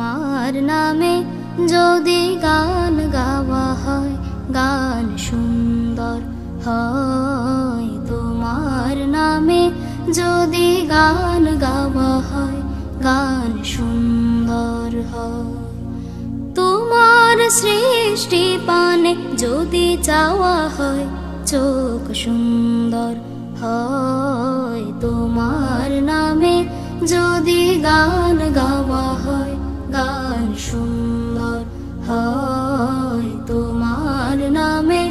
তোমার নামে যদি গান গাওয়া হয়, গান সুন্দর হয়। তোমার নামে যদি গান গাওয়া হয়, গান সুন্দর হয়। তোমার সৃষ্টি পানে যদি চাওয়া হয়, চোখ সুন্দর হয়। তোমার নামে যদি গান গাওয়া হয়, গান সুন্দর হয়। তোমার নামে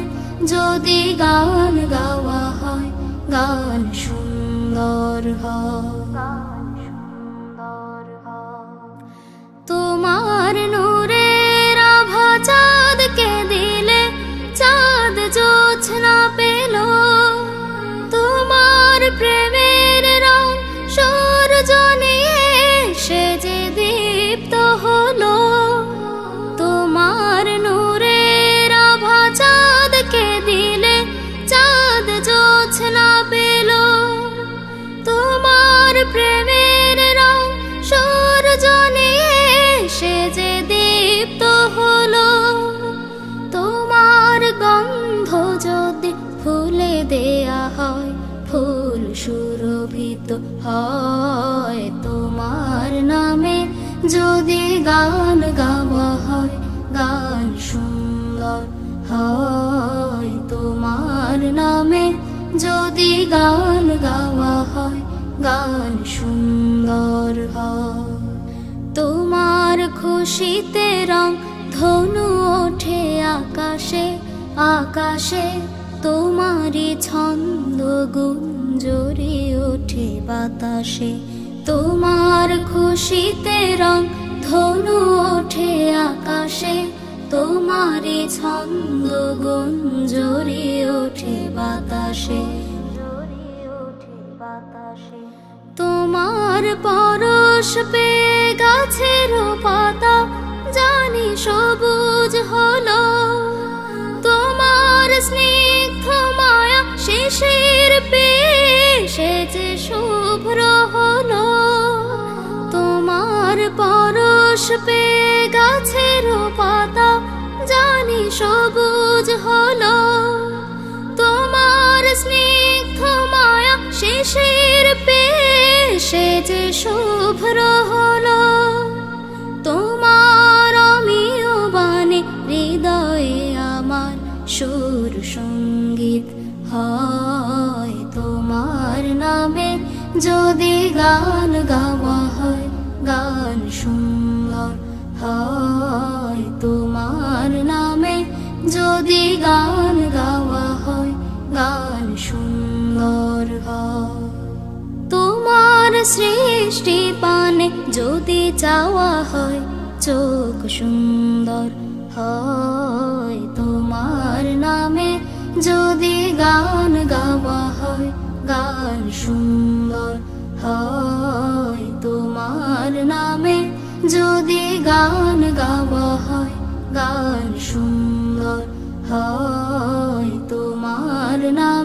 যদি গান গাওয়া হয়, গান সুন্দর হয়। তোমার নূরের আভা চাঁদকে দিলে, চাঁদ জোছনা পেল। তোমার প্রেমের রং সূর্য নিয়ে সে যে দীপ্ত হলো। তোমার নূরের আভা চাঁদকে দিলে, চাঁদ জোছনা পেল। তোমার প্রেমের রং সূর্য নিয়ে সে যে দীপ্ত হলো। তোমার গন্ধ যদি ফুলে দেয়া হয়, ফুল সুরভিত হয়। তোমার নামে যদি গান গাওয়া হয়, গান সুন্দর হয়। তোমার নামে যদি গান গাওয়া হয়, গান সুন্দর হয়। তোমার খুশিতে রং ধনু ওঠে আকাশে, আকাশে তোমারই ছন্দ গুঞ্জরি ওঠে বাতাসে। তোমার খুশিতে রং ধনু ওঠে আকাশে, তোমারই ছন্দ গুঞ্জরি ওঠে বাতাসে। তোমার পরশ পেয়ে গাছের পাতা জানি সবুজ হলো। তোমার স্নিগ্ধ মায়া শিশির পেয়ে সে যে শুভ্র হলো। তোমার পরশ পেয়ে গাছের পাতা জানি সবুজ হলো। তোমার স্নিগ্ধ মায়া শিশির পেয়ে সে যে শুভ্র হলো। তোমার অমিয় বাণী হৃদয়ে আমার সুর সঙ্গীত হয়। তোমার নামে যদি গান গাওয়া হয়, গান সুন্দর হয়। তোমার নামে যদি গান গাওয়া হয়, গান সুন্দর হয়। তোমার সৃষ্টি পানে যদি চাওয়া হয়, চোখ সুন্দর হয়। তোমার নামে যদি গান গাওয়া হয়, গান সুন্দর হয়। তোমার নামে যদি গান গাওয়া হয়, গান সুন্দর হয়। তোমার নামে